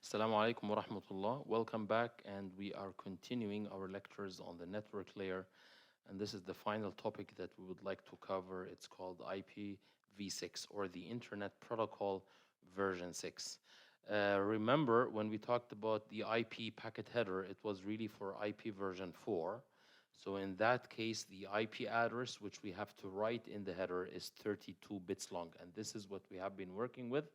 Assalamu alaikum wa rahmatullah. Welcome back, and we are continuing our lectures on the network layer. And this is the final topic that we would like to cover. It's called IPv6 or the Internet Protocol version 6. Remember, when we talked about the IP packet header, it was really for IP version 4. So in that case, the IP address, which we have to write in the header, is 32 bits long. And this is what we have been working with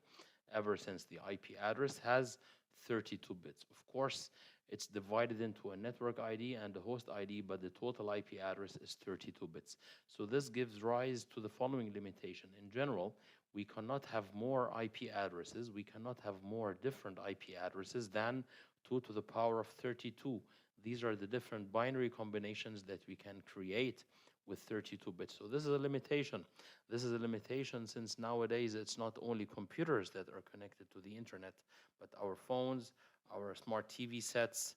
ever since. The IP address has 32 bits. Of course, it's divided into a network ID and a host ID, but the total IP address is 32 bits. So this gives rise to the following limitation. In general, we cannot have more IP addresses. We cannot have more different IP addresses than 2 to the power of 32. These are the different binary combinations that we can create with 32 bits. So this is a limitation. This is a limitation since nowadays it's not only computers that are connected to the internet, but our phones, our smart TV sets,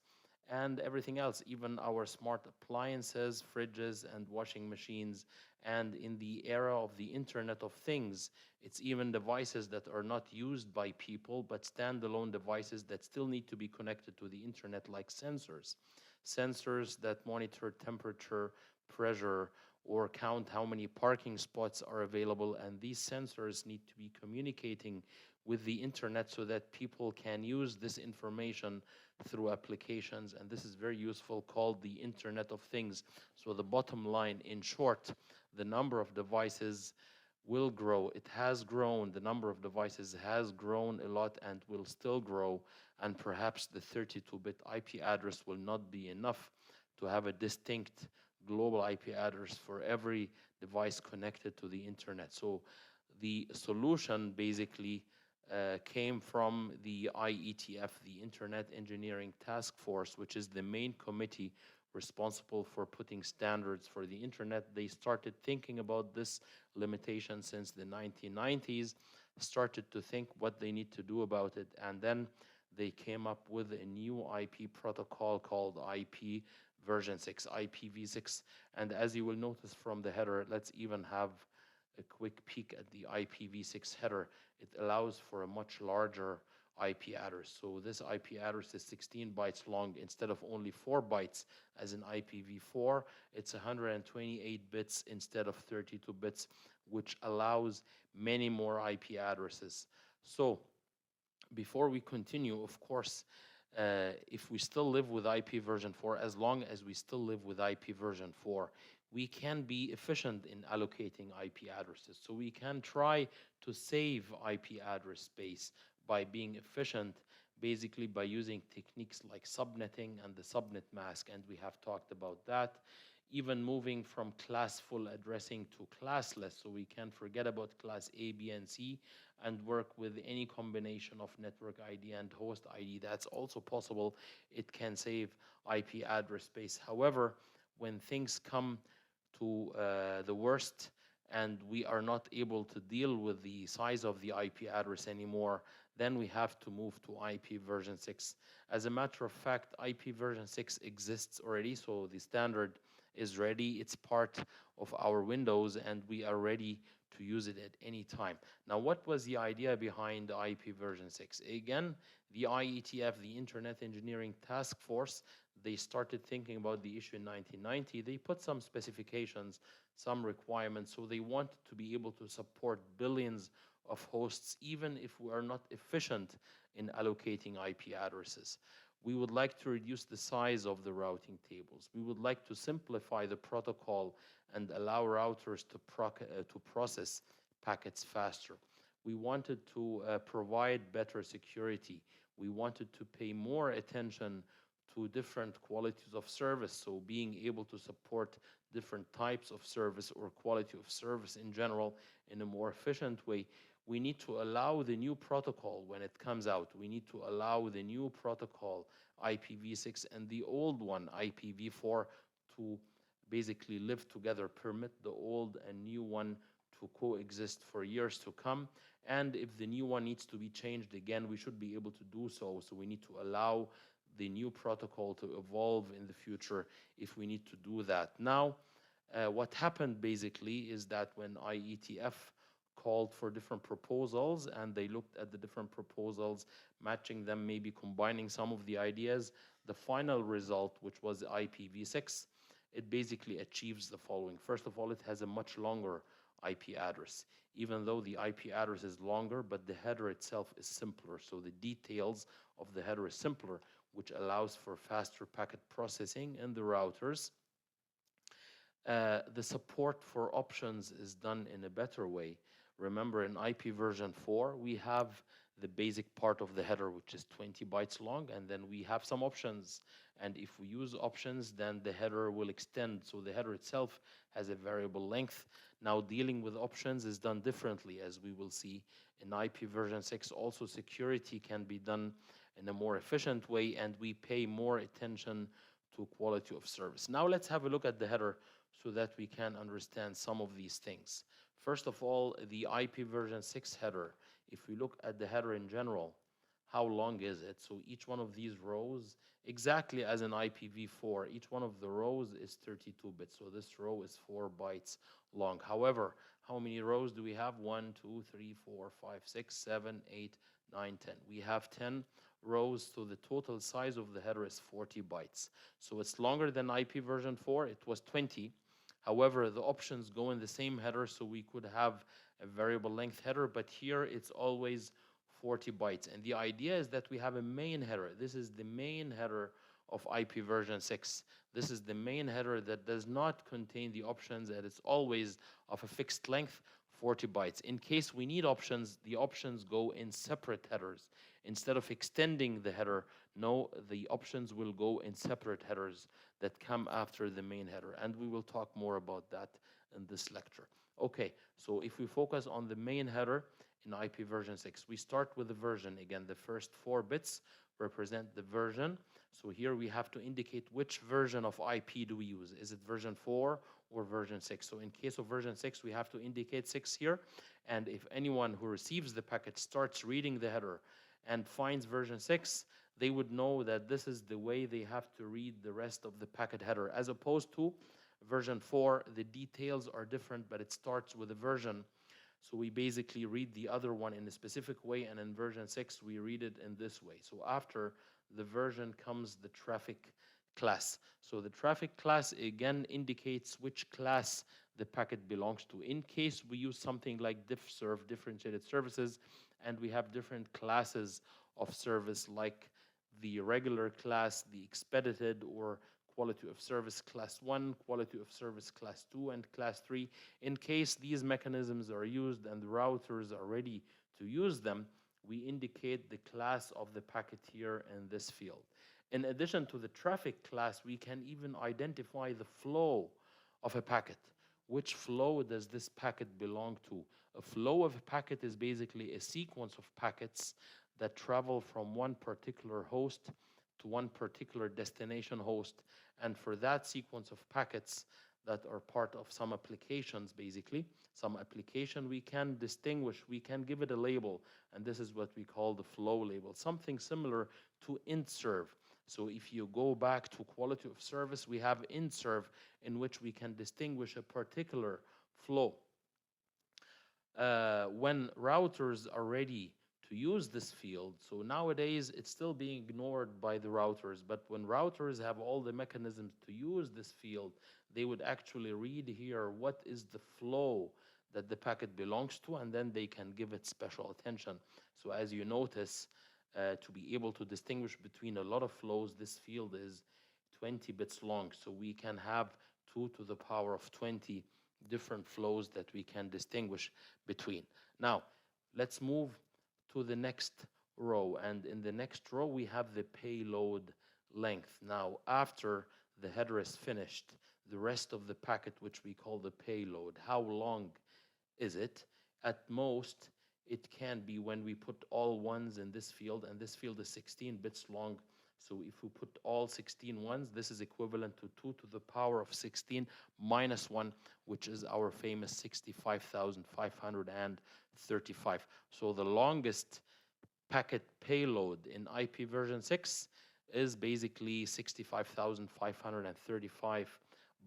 and everything else, even our smart appliances, fridges, and washing machines. And in the era of the Internet of Things, it's even devices that are not used by people, but standalone devices that still need to be connected to the internet, like sensors. Sensors that monitor temperature, pressure, or count how many parking spots are available. And these sensors need to be communicating with the internet so that people can use this information through applications. And this is very useful, called the Internet of Things. So the bottom line, in short, the number of devices will grow. It has grown. The number of devices has grown a lot and will still grow. And perhaps the 32-bit IP address will not be enough to have a distinct global IP address for every device connected to the internet. So the solution basically came from the IETF, the Internet Engineering Task Force, which is the main committee responsible for putting standards for the internet. They started thinking about this limitation since the 1990s, started to think what they need to do about it, and then they came up with a new IP protocol called IP version 6, IPv6. And as you will notice from the header, let's even have a quick peek at the IPv6 header. It allows for a much larger IP address. So this IP address is 16 bytes long instead of only 4 bytes as in IPv4. It's 128 bits instead of 32 bits, which allows many more IP addresses. So before we continue, of course, if we still live with IP version 4, as long as we still live with IP version 4, we can be efficient in allocating IP addresses. So we can try to save IP address space by being efficient, basically by using techniques like subnetting and the subnet mask, and we have talked about that. Even moving from classful addressing to classless, so we can forget about class A, B, and C and work with any combination of network ID and host ID. That's also possible. It can save IP address space. However, when things come to the worst and we are not able to deal with the size of the IP address anymore, then we have to move to IP version 6. As a matter of fact, IP version 6 exists already, so the standard is ready. It's part of our Windows, and we are ready to use it at any time. Now, what was the idea behind IP version 6? Again, the IETF, the Internet Engineering Task Force, they started thinking about the issue in 1990. They put some specifications, some requirements, so they wanted to be able to support billions of hosts, even if we are not efficient in allocating IP addresses. We would like to reduce the size of the routing tables. We would like to simplify the protocol and allow routers to process packets faster. We wanted to provide better security. We wanted to pay more attention to different qualities of service, so being able to support different types of service or quality of service in general in a more efficient way. We need to allow the new protocol when it comes out. We need to allow the new protocol, IPv6, and the old one, IPv4, to basically live together, permit the old and new one to coexist for years to come. And if the new one needs to be changed again, we should be able to do so. So we need to allow the new protocol to evolve in the future if we need to do that. Now, what happened basically is that when IETF called for different proposals, and they looked at the different proposals, matching them, maybe combining some of the ideas. The final result, which was IPv6, it basically achieves the following. First of all, it has a much longer IP address, even though the IP address is longer, but the header itself is simpler. So the details of the header is simpler, which allows for faster packet processing in the routers. The support for options is done in a better way. Remember, in IP version 4, we have the basic part of the header, which is 20 bytes long, and then we have some options. And if we use options, then the header will extend. So the header itself has a variable length. Now, dealing with options is done differently, as we will see. In IP version 6, also security can be done in a more efficient way, and we pay more attention to quality of service. Now, let's have a look at the header so that we can understand some of these things. First of all, the IP version 6 header. If we look at the header in general, how long is it? So each one of these rows, exactly as in IPv4, each one of the rows is 32 bits. So this row is 4 bytes long. However, how many rows do we have? 1, 2, 3, 4, 5, 6, 7, 8, 9, 10. We have 10 rows, so the total size of the header is 40 bytes. So it's longer than IP version 4. It was 20. However, the options go in the same header, so we could have a variable length header, but here it's always 40 bytes. And the idea is that we have a main header. This is the main header of IP version 6. This is the main header that does not contain the options, and it's always of a fixed length, 40 bytes. In case we need options, the options go in separate headers. Instead of extending the header, no, the options will go in separate headers that come after the main header, and we will talk more about that in this lecture. Okay, so if we focus on the main header in IP version 6, we start with the version. Again, the first 4 bits represent the version. So here we have to indicate which version of IP do we use. Is it version 4 or version 6? So in case of version 6, we have to indicate 6 here. And if anyone who receives the packet starts reading the header and finds version 6, they would know that this is the way they have to read the rest of the packet header. As opposed to version 4, the details are different, but it starts with a version. So we basically read the other one in a specific way, and in version 6, we read it in this way. So after the version comes the traffic class. So the traffic class, again, indicates which class the packet belongs to. In case we use something like diffserv, differentiated services, and we have different classes of service like the regular class, the expedited or quality of service class 1, quality of service class 2, and class 3. In case these mechanisms are used and the routers are ready to use them, we indicate the class of the packet here in this field. In addition to the traffic class, we can even identify the flow of a packet. Which flow does this packet belong to? A flow of a packet is basically a sequence of packets that travel from one particular host to one particular destination host. And for that sequence of packets that are part of some applications, basically, some application, we can distinguish, we can give it a label, and this is what we call the flow label, something similar to intserv. So if you go back to quality of service, we have intserv, in which we can distinguish a particular flow. When routers are ready to use this field, so nowadays it's still being ignored by the routers, but when routers have all the mechanisms to use this field, they would actually read here what is the flow that the packet belongs to, and then they can give it special attention. So as you notice, to be able to distinguish between a lot of flows, this field is 20 bits long, so we can have 2 to the power of 20 different flows that we can distinguish between. Now, let's move to the next row, and in the next row we have the payload length. Now, after the header is finished, the rest of the packet, which we call the payload, how long is it? At most, it can be, when we put all ones in this field, and this field is 16 bits long, so if we put all 16 ones, this is equivalent to 2 to the power of 16 minus 1, which is our famous 65,535. So the longest packet payload in IP version 6 is basically 65,535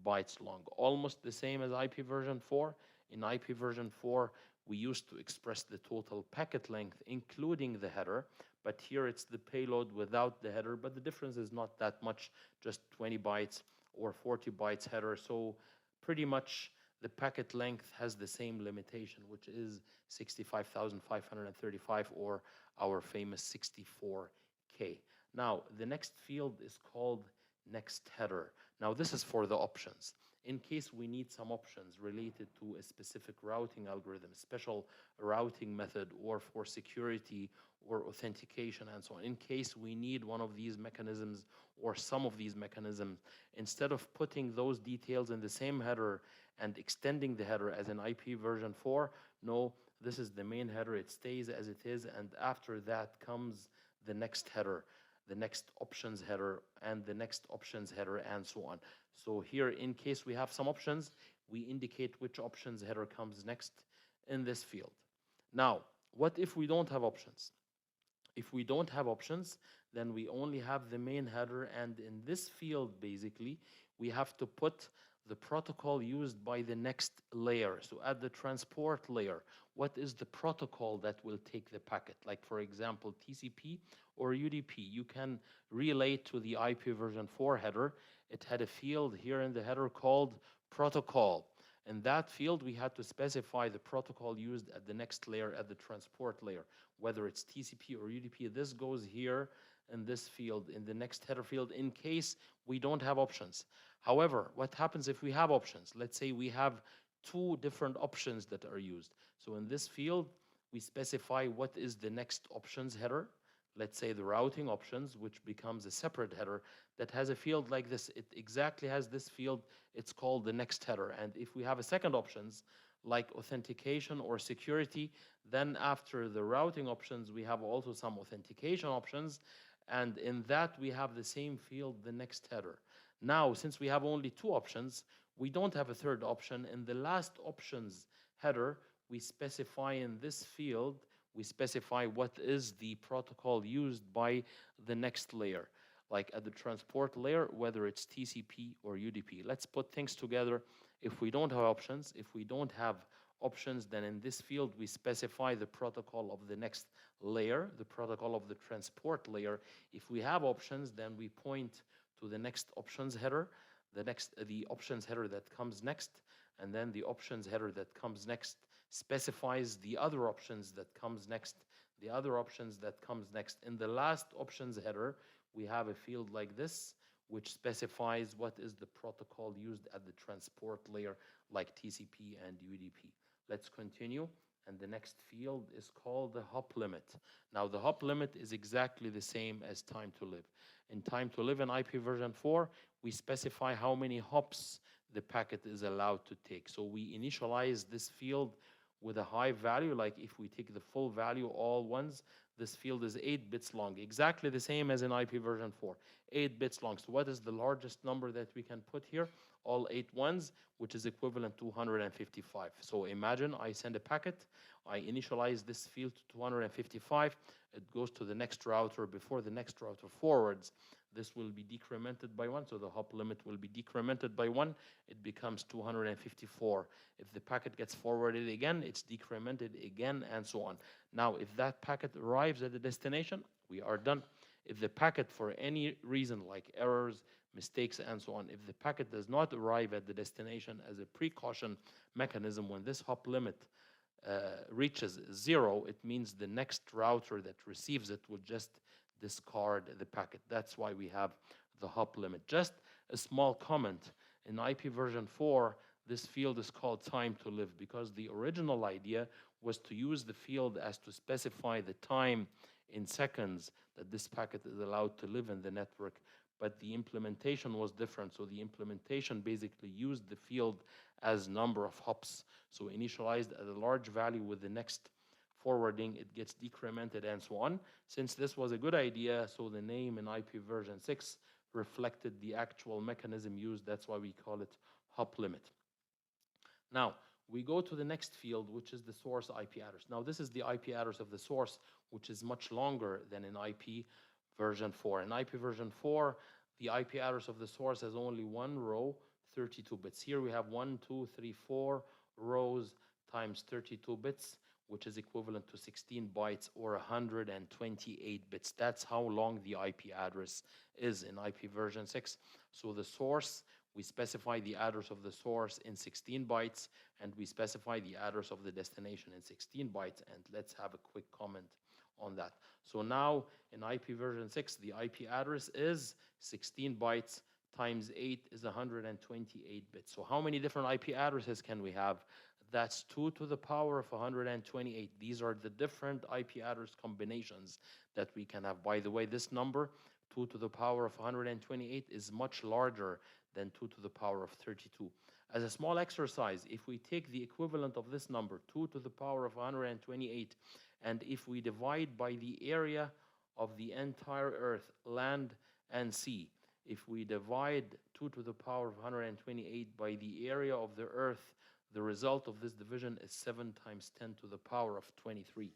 bytes long. Almost the same as IP version 4. In IP version 4, we used to express the total packet length, including the header, but here it's the payload without the header, but the difference is not that much, just 20 bytes or 40 bytes header. So pretty much the packet length has the same limitation, which is 65,535, or our famous 64K. Now, the next field is called next header. Now, this is for the options. In case we need some options related to a specific routing algorithm, special routing method, or for security or authentication and so on, in case we need one of these mechanisms or some of these mechanisms, instead of putting those details in the same header and extending the header as in IPv4, no, this is the main header, it stays as it is, and after that comes the next header, the next options header, and the next options header, and so on. So here, in case we have some options, we indicate which options header comes next in this field. Now, what if we don't have options? If we don't have options, then we only have the main header, and in this field, basically, we have to put the protocol used by the next layer. So at the transport layer, what is the protocol that will take the packet? Like, for example, TCP or UDP. You can relate to the IPv4 header. It had a field here in the header called protocol. In that field, we had to specify the protocol used at the next layer, at the transport layer, whether it's TCP or UDP. This goes here in this field, in the next header field, in case we don't have options. However, what happens if we have options? Let's say we have two different options that are used. So in this field, we specify what is the next options header. Let's say the routing options, which becomes a separate header that has a field like this. It exactly has this field. It's called the next header. And if we have a second options, like authentication or security, then after the routing options, we have also some authentication options. And in that, we have the same field, the next header. Now, since we have only two options, we don't have a third option. In the last options header, we specify in this field, we specify what is the protocol used by the next layer, like at the transport layer, whether it's TCP or UDP. Let's put things together. If we don't have options, then in this field, we specify the protocol of the next layer, the protocol of the transport layer. If we have options, then we point to the next options header, the options header that comes next, and then the options header that comes next specifies the other options that comes next, the other options that comes next. In the last options header, we have a field like this, which specifies what is the protocol used at the transport layer, like TCP and UDP. Let's continue. And the next field is called the hop limit. Now, the hop limit is exactly the same as time to live. In time to live in IPv4, we specify how many hops the packet is allowed to take. So we initialize this field with a high value, like if we take the full value, all ones, this field is 8 bits long, exactly the same as in IPv4, 8 bits long. So what is the largest number that we can put here? All 8 ones, which is equivalent to 255. So imagine I send a packet, I initialize this field to 255, it goes to the next router. Before the next router forwards, this will be decremented by 1, so the hop limit will be decremented by 1, it becomes 254. If the packet gets forwarded again, it's decremented again, and so on. Now, if that packet arrives at the destination, we are done. If the packet, for any reason, like errors, mistakes, and so on, if the packet does not arrive at the destination, as a precaution mechanism, when this hop limit reaches 0, it means the next router that receives it will just discard the packet. That's why we have the hop limit. Just a small comment. In IPv4, this field is called time to live because the original idea was to use the field as to specify the time in seconds that this packet is allowed to live in the network. But the implementation was different. So the implementation basically used the field as number of hops. So initialized at a large value with the next forwarding, it gets decremented and so on. Since this was a good idea, so the name in IPv6 reflected the actual mechanism used. That's why we call it hop limit. Now, we go to the next field, which is the source IP address. Now, this is the IP address of the source, which is much longer than in IPv4. In IPv4, the IP address of the source has only one row, 32 bits. Here we have 1, 2, 3, 4 rows times 32 bits, which is equivalent to 16 bytes or 128 bits. That's how long the IP address is in IP version 6. So the source, we specify the address of the source in 16 bytes, and we specify the address of the destination in 16 bytes. And let's have a quick comment on that. So now in IP version 6, the IP address is 16 bytes times 8 is 128 bits. So how many different IP addresses can we have? That's 2 to the power of 128. These are the different IP address combinations that we can have. By the way, this number, 2 to the power of 128, is much larger than 2 to the power of 32. As a small exercise, if we take the equivalent of this number, 2 to the power of 128, and if we divide by the area of the entire Earth, land and sea, if we divide 2 to the power of 128 by the area of the Earth, the result of this division is 7 times 10 to the power of 23.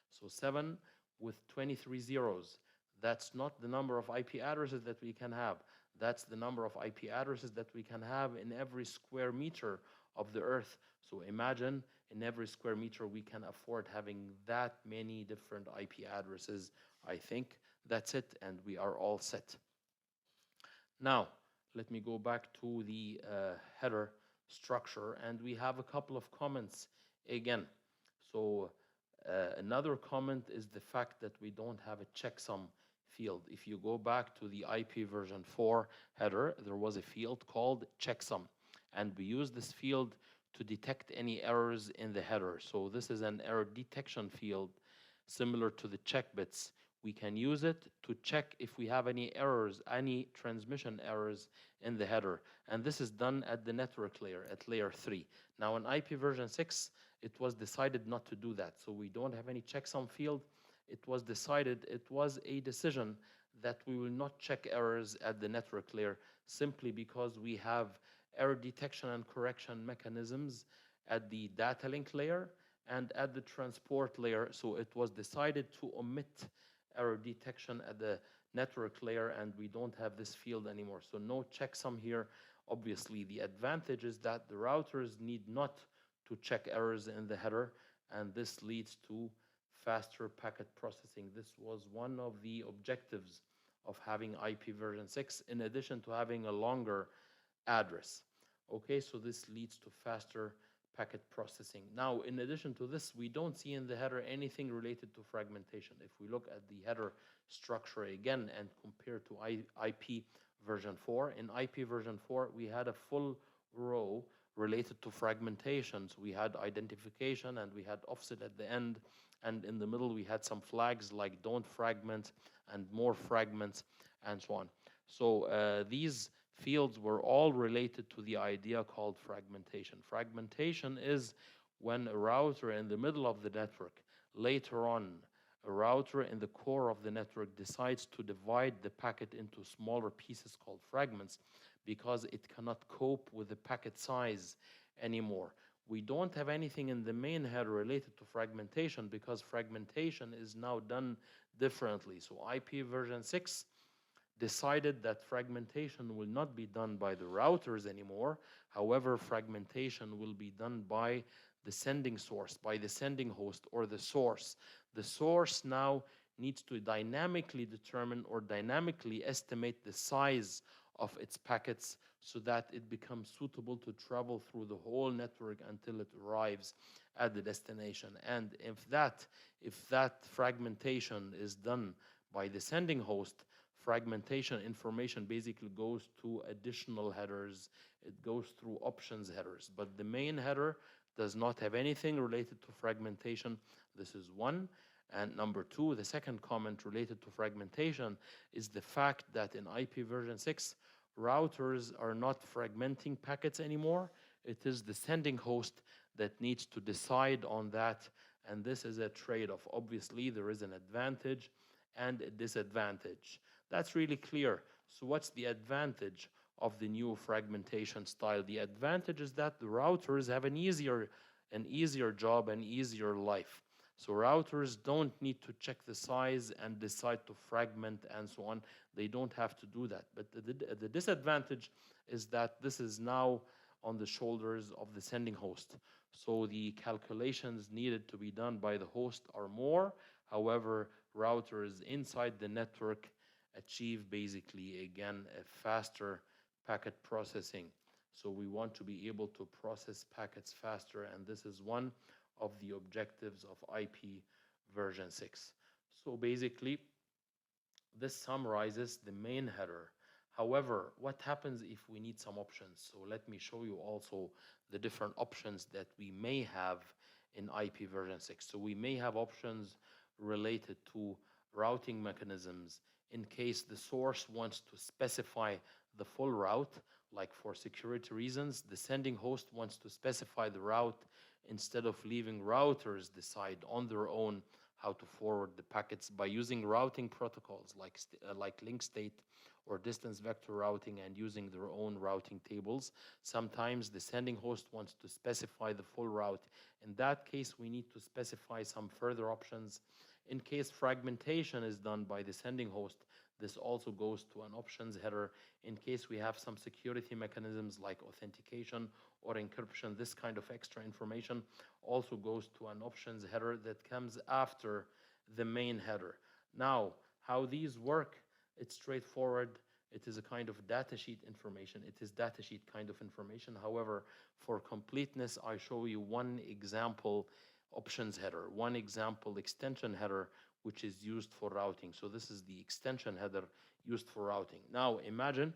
So 7 with 23 zeros. That's not the number of IP addresses that we can have. That's the number of IP addresses that we can have in every square meter of the Earth. So imagine in every square meter we can afford having that many different IP addresses. I think that's it, and we are all set. Now, let me go back to the header structure, and we have a couple of comments again. So another comment is the fact that we don't have a checksum field. If you go back to the IP version 4 header, there was a field called checksum, and we use this field to detect any errors in the header. So this is an error detection field similar to the check bits. We can use it to check if we have any errors, any transmission errors in the header. And this is done at the network layer, at layer 3. Now in IP version 6, it was decided not to do that. So we don't have any checksum field. It was decided, it was a decision that we will not check errors at the network layer simply because we have error detection and correction mechanisms at the data link layer and at the transport layer. So it was decided to omit error detection at the network layer, and we don't have this field anymore. So no checksum here. Obviously, the advantage is that the routers need not to check errors in the header, and this leads to faster packet processing. This was one of the objectives of having IP version 6, in addition to having a longer address. Okay, so this leads to faster packet processing. Now, in addition to this, we don't see in the header anything related to fragmentation. If we look at the header structure again and compare to IP version 4, in IP version 4, we had a full row related to fragmentation. So we had identification and we had offset at the end, and in the middle we had some flags like don't fragment and more fragments and so on. So these fields were all related to the idea called fragmentation. Fragmentation is when a router in the middle of the network, later on, a router in the core of the network decides to divide the packet into smaller pieces called fragments because it cannot cope with the packet size anymore. We don't have anything in the main header related to fragmentation because fragmentation is now done differently. So IP version 6 decided that fragmentation will not be done by the routers anymore. However, fragmentation will be done by the sending source, by the sending host or the source. The source now needs to dynamically determine or dynamically estimate the size of its packets so that it becomes suitable to travel through the whole network until it arrives at the destination. And if that fragmentation is done by the sending host, fragmentation information basically goes to additional headers. It goes through options headers. But the main header does not have anything related to fragmentation. This is one. And number two, the second comment related to fragmentation is the fact that in IP version 6, routers are not fragmenting packets anymore. It is the sending host that needs to decide on that. And this is a trade-off. Obviously, there is an advantage and a disadvantage. That's really clear. So what's the advantage of the new fragmentation style? The advantage is that the routers have an easier job, an easier life. So routers don't need to check the size and decide to fragment and so on. They don't have to do that. But the disadvantage is that this is now on the shoulders of the sending host. So the calculations needed to be done by the host are more. However, routers inside the network achieve basically again a faster packet processing. So we want to be able to process packets faster, and this is one of the objectives of IP version 6. So basically, this summarizes the main header. However, what happens if we need some options? So let me show you also the different options that we may have in IP version 6. So we may have options related to routing mechanisms in case the source wants to specify the full route, like for security reasons, the sending host wants to specify the route instead of leaving routers decide on their own how to forward the packets by using routing protocols like link state or distance vector routing and using their own routing tables. Sometimes the sending host wants to specify the full route. In that case, we need to specify some further options. In case fragmentation is done by the sending host, this also goes to an options header. In case we have some security mechanisms like authentication or encryption, this kind of extra information also goes to an options header that comes after the main header. Now, how these work, it's straightforward. It is a kind of datasheet information. It is datasheet kind of information. However, for completeness, I show you one example options header, one example extension header, which is used for routing. So this is the extension header used for routing. Now imagine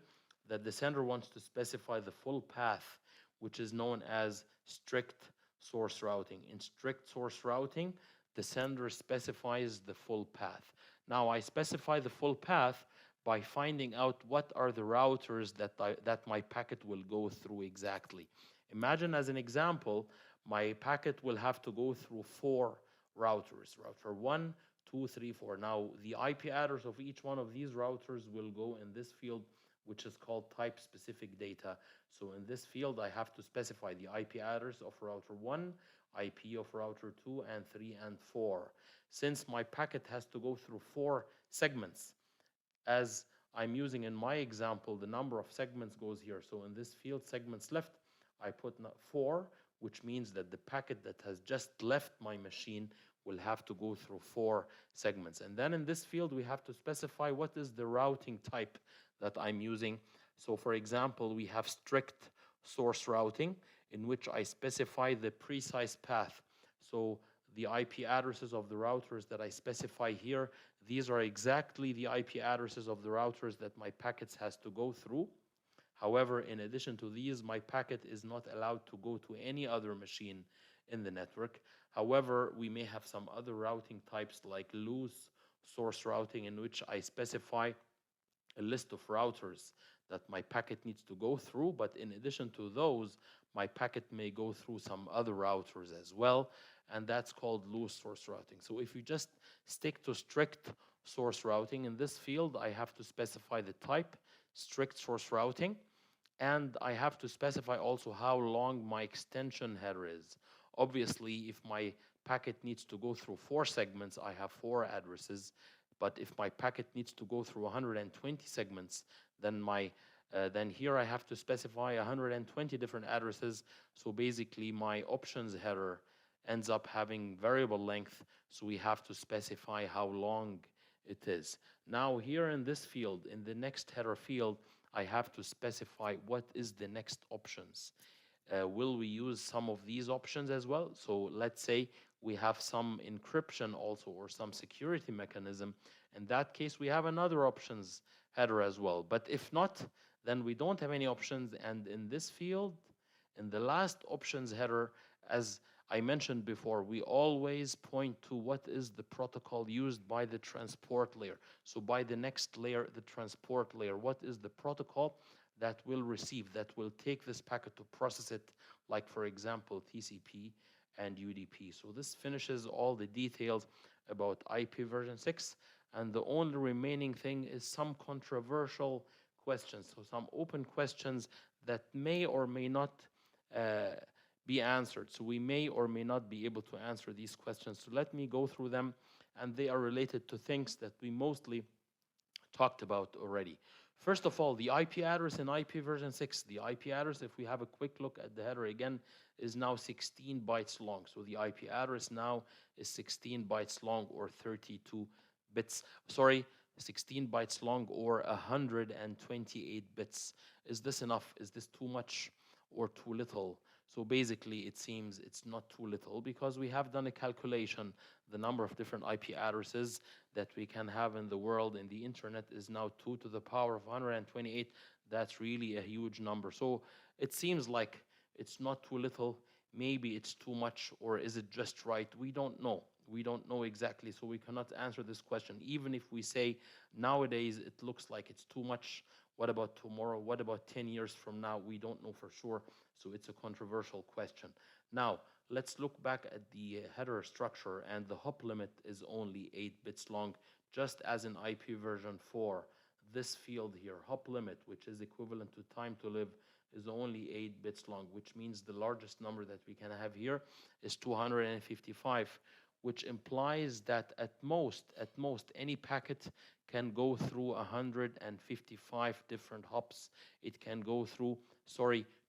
that the sender wants to specify the full path, which is known as strict source routing. In strict source routing, the sender specifies the full path. Now I specify the full path by finding out what are the routers that my packet will go through exactly. Imagine as an example, my packet will have to go through 4 routers. Router 1, 2, 3, 4. Now, the IP address of each one of these routers will go in this field, which is called type-specific data. So in this field, I have to specify the IP address of router 1, IP of router 2, and 3, and 4. Since my packet has to go through 4 segments, as I'm using in my example, the number of segments goes here. So in this field, segments left, I put 4, which means that the packet that has just left my machine will have to go through 4 segments. And then in this field, we have to specify what is the routing type that I'm using. So for example, we have strict source routing, in which I specify the precise path. So the IP addresses of the routers that I specify here, these are exactly the IP addresses of the routers that my packets has to go through. However, in addition to these, my packet is not allowed to go to any other machine in the network. However, we may have some other routing types like loose source routing, in which I specify a list of routers that my packet needs to go through. But in addition to those, my packet may go through some other routers as well, and that's called loose source routing. So if you just stick to strict source routing, in this field, I have to specify the type, strict source routing, and I have to specify also how long my extension header is. Obviously, if my packet needs to go through 4 segments, I have 4 addresses. But if my packet needs to go through 120 segments, then here I have to specify 120 different addresses. So basically, my options header ends up having variable length. So we have to specify how long it is. Now here in this field, in the next header field, I have to specify what is the next options. Will we use some of these options as well? So let's say we have some encryption also, or some security mechanism. In that case, we have another options header as well. But if not, then we don't have any options. And in this field, in the last options header, as I mentioned before, we always point to what is the protocol used by the transport layer. So by the next layer, the transport layer, what is the protocol that will receive, that will take this packet to process it, like for example, TCP and UDP. So this finishes all the details about IP version 6. And the only remaining thing is some controversial questions. So some open questions that may or may not be answered. So we may or may not be able to answer these questions. So let me go through them, and they are related to things that we mostly talked about already. First of all, the IP address in IP version 6, the IP address, if we have a quick look at the header again, is now 16 bytes long. So the IP address now is 16 bytes long, or 32 bits. Sorry, 16 bytes long, or 128 bits. Is this enough? Is this too much or too little? So basically, it seems it's not too little, because we have done a calculation. The number of different IP addresses that we can have in the world, in the internet, is now 2 to the power of 128. That's really a huge number. So it seems like it's not too little. Maybe it's too much, or is it just right? We don't know. We don't know exactly, so we cannot answer this question. Even if we say nowadays it looks like it's too much, what about tomorrow? What about 10 years from now? We don't know for sure, so it's a controversial question. Now, let's look back at the header structure, and the hop limit is only 8 bits long, just as in IP version 4. This field here, hop limit, which is equivalent to time to live, is only 8 bits long, which means the largest number that we can have here is 255, which implies that at most, any packet can go through 155 different hops. It can go through,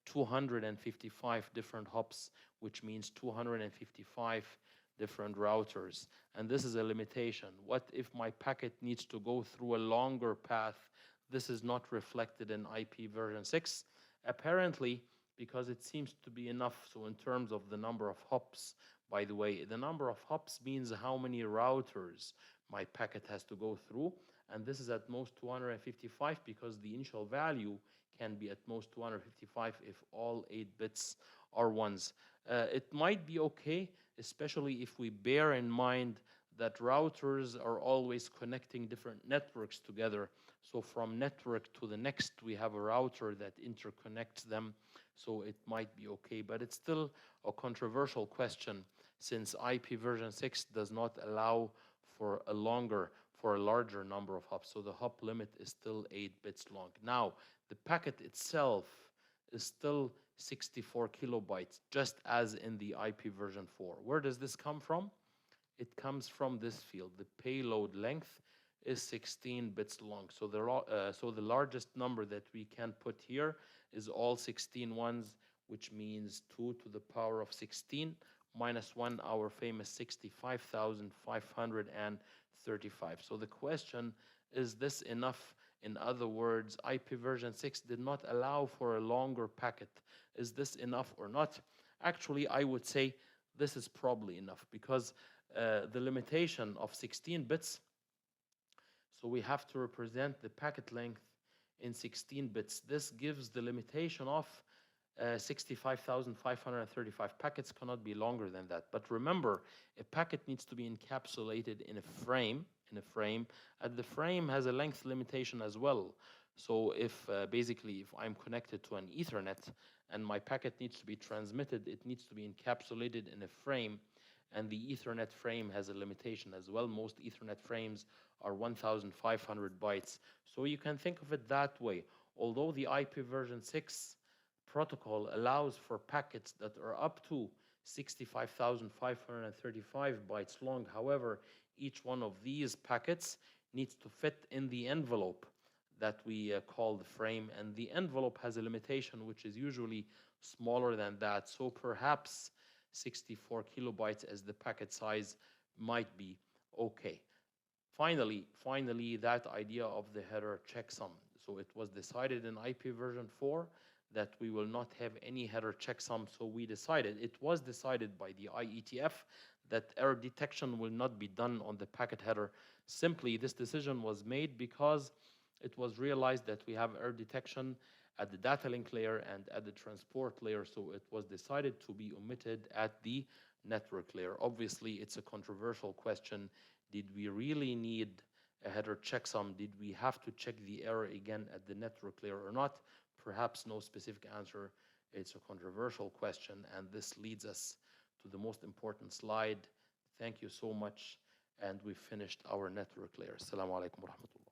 255 different hops, which means 255 different routers. And this is a limitation. What if my packet needs to go through a longer path? This is not reflected in IP version 6, apparently, because it seems to be enough. So in terms of the number of hops, by the way, the number of hops means how many routers my packet has to go through. And this is at most 255, because the initial value can be at most 255 if all 8 bits are ones. It might be okay, especially if we bear in mind that routers are always connecting different networks together. So from network to the next, we have a router that interconnects them. So it might be okay, but it's still a controversial question, since IP version 6 does not allow for a larger number of hops. So the hop limit is still 8 bits long. Now, the packet itself is still 64 kilobytes, just as in the IP version 4. Where does this come from? It comes from this field. The payload length is 16 bits long. So the largest number that we can put here is all 16 ones, which means 2 to the power of 16 minus 1, our famous 65,535. So the question, is this enough? In other words, IP version 6 did not allow for a longer packet. Is this enough or not? Actually, I would say this is probably enough, because the limitation of 16 bits, so we have to represent the packet length in 16 bits. This gives the limitation of 65,535. Packets cannot be longer than that. But remember, a packet needs to be encapsulated in a frame, and the frame has a length limitation as well. So if basically if I'm connected to an Ethernet and my packet needs to be transmitted, it needs to be encapsulated in a frame, and the Ethernet frame has a limitation as well. Most Ethernet frames are 1,500 bytes. So you can think of it that way. Although the IP version 6 protocol allows for packets that are up to 65,535 bytes long, however, each one of these packets needs to fit in the envelope that we call the frame, and the envelope has a limitation which is usually smaller than that. So perhaps 64 kilobytes as the packet size might be okay. Finally, that idea of the header checksum. So it was decided in IP version 4 that we will not have any header checksum. So it was decided by the IETF that error detection will not be done on the packet header. Simply, this decision was made because it was realized that we have error detection at the data link layer and at the transport layer, so it was decided to be omitted at the network layer. Obviously, it's a controversial question. Did we really need a header checksum? Did we have to check the error again at the network layer or not? Perhaps no specific answer. It's a controversial question, and this leads us to the most important slide. Thank you so much, and we've finished our network layer. Assalamu alaikum wa rahmatullah.